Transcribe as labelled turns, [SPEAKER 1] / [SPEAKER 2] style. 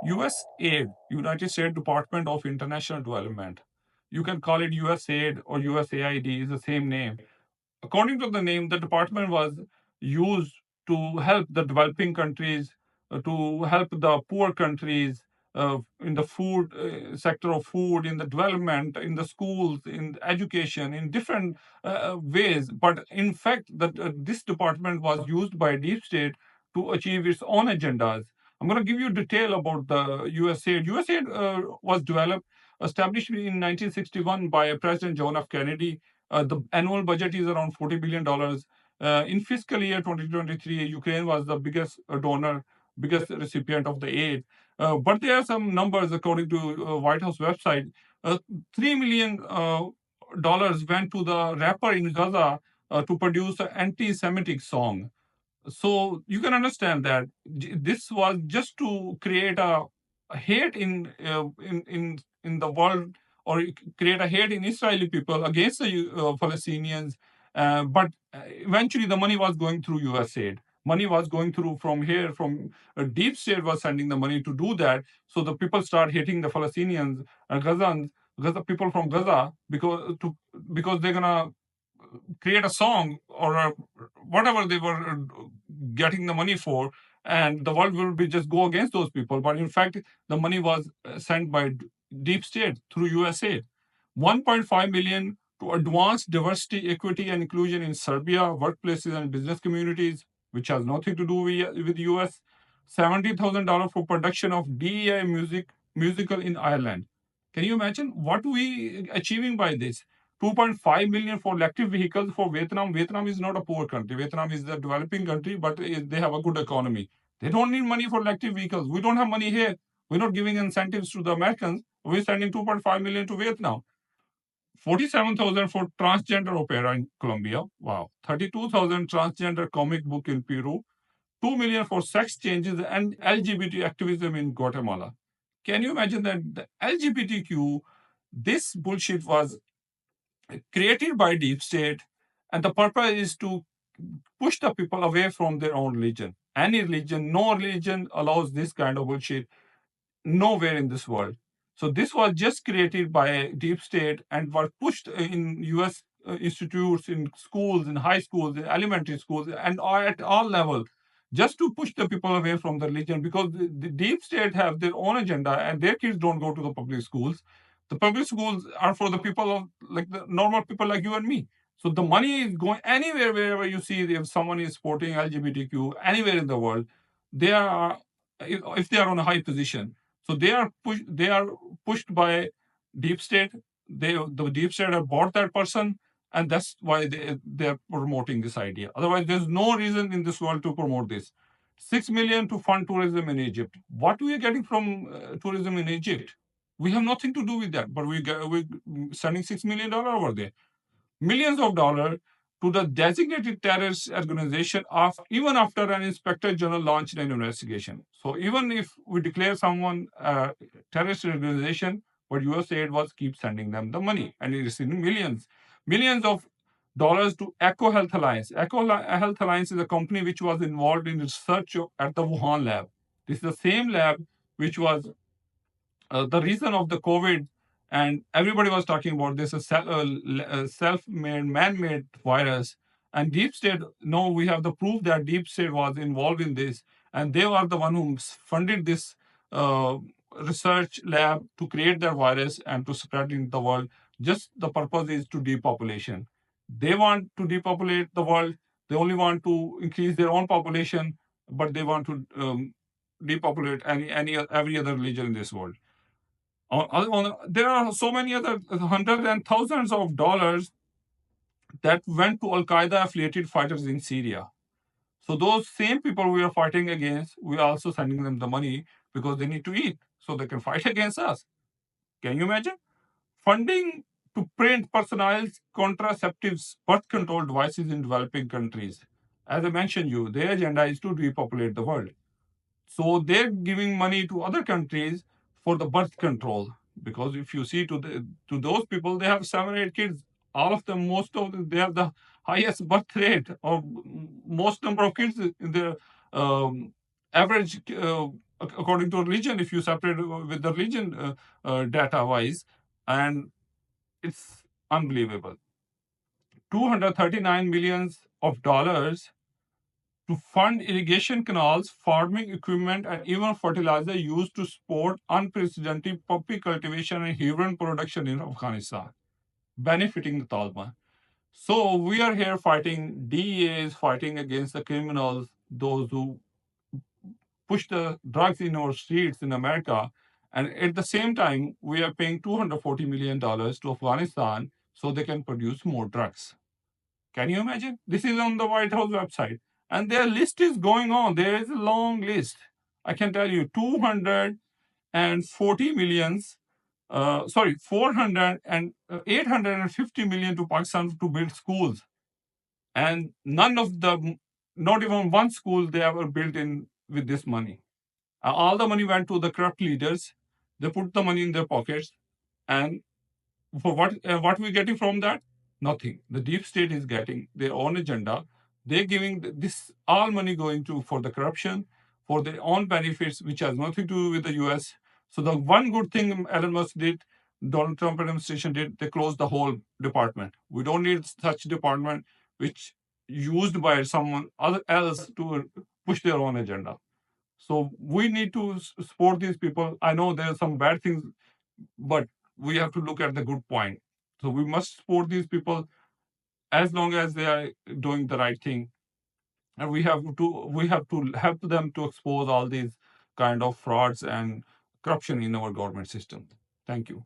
[SPEAKER 1] USAID, United States Department of International Development. You can call it USAID or USAID, is the same name. According to the name, the department was used to help the developing countries, to help the poor countries in the food sector of food, in the development, in the schools, in education, in different ways. But in fact, this department was used by deep state to achieve its own agendas. I'm going to give you detail about the USAID. USAID was established in 1961 by President John F. Kennedy. The annual budget is around $40 billion. In fiscal year 2023, Ukraine was the biggest donor, biggest recipient of the aid. But there are some numbers according to White House website. $3 million went to the rapper in Gaza to produce an anti-Semitic song. So you can understand that this was just to create a hate in the world, or create a hate in Israeli people against the Palestinians. But eventually, the money was going through USAID. Money was going through from here, from deep state was sending the money to do that. So the people start hating the Palestinians and Gazans, Gaza people from Gaza, because they're gonna create a song or whatever they were getting the money for, and the world will be just go against those people. But in fact, the money was sent by deep state through USA. 1.5 million to advance diversity, equity, and inclusion in Serbia, workplaces and business communities, which has nothing to do with US. $70,000 for production of DEI musical in Ireland. Can you imagine what we achieving by this? 2.5 million for electric vehicles for Vietnam. Vietnam is not a poor country. Vietnam is a developing country, but they have a good economy. They don't need money for electric vehicles. We don't have money here. We're not giving incentives to the Americans. We're sending 2.5 million to Vietnam. 47,000 for transgender opera in Colombia. Wow. 32,000 transgender comic book in Peru. 2 million for sex changes and LGBT activism in Guatemala. Can you imagine that the LGBTQ, this bullshit was created by deep state, and the purpose is to push the people away from their own religion. Any religion, no religion allows this kind of bullshit nowhere in this world. So this was just created by deep state and was pushed in US institutes, in schools, in high schools, in elementary schools, and at all levels, just to push the people away from the religion, because the deep state have their own agenda and their kids don't go to the public schools. The public schools are for the people of, like, the normal people like you and me. So the money is going anywhere, wherever you see if someone is supporting LGBTQ anywhere in the world, they are, if they are on a high position. So they are pushed by deep state. The deep state have bought that person, and that's why they're promoting this idea. Otherwise, there's no reason in this world to promote this. 6 million to fund tourism in Egypt. What we are getting from tourism in Egypt? We have nothing to do with that, but we're sending $6 million over there. Millions of dollars to the designated terrorist organization even after an inspector general launched an investigation. So even if we declare someone a terrorist organization, what USAID was keep sending them the money, and it is in millions of dollars to Echo Health Alliance. Echo Health Alliance is a company which was involved in research at the Wuhan lab. This is the same lab which was the reason of the COVID, and everybody was talking about this self-made, man-made virus. And deep state, no, we have the proof that deep state was involved in this, and they are the one who funded this research lab to create their virus and to spread in the world. Just the purpose is to depopulation. They want to depopulate the world. They only want to increase their own population, but they want to depopulate every other religion in this world. There are so many other hundreds and thousands of dollars that went to Al Qaeda affiliated fighters in Syria. So those same people we are fighting against, we are also sending them the money because they need to eat, so they can fight against us. Can you imagine? Funding to print personalized contraceptives, birth control devices in developing countries. As I mentioned you, their agenda is to repopulate the world. So they're giving money to other countries for the birth control, because if you see to those people, they have 7 or 8 kids. All of them, most of them, they have the highest birth rate or most number of kids in their average according to religion, if you separate with the religion data wise, and it's unbelievable. 239 millions of dollars to fund irrigation canals, farming equipment, and even fertilizer used to support unprecedented poppy cultivation and heroin production in Afghanistan, benefiting the Taliban. So we are here fighting, DEA is fighting against the criminals, those who push the drugs in our streets in America. And at the same time, we are paying $240 million to Afghanistan so they can produce more drugs. Can you imagine? This is on the White House website. And their list is going on. There is a long list. I can tell you 240 millions, 400 and 850 million to Pakistan to build schools. And none of them, not even one school they ever built in with this money. All the money went to the corrupt leaders. They put the money in their pockets, and for what we're getting from that? Nothing. The deep state is getting their own agenda. They're giving this all money going to for the corruption, for their own benefits, which has nothing to do with the U.S. So the one good thing Elon Musk did, Donald Trump administration did, they closed the whole department. We don't need such department which used by someone other else to push their own agenda. So we need to support these people. I know there are some bad things, but we have to look at the good point. So we must support these people as long as they are doing the right thing, and we have to help them to expose all these kind of frauds and corruption in our government system. Thank you.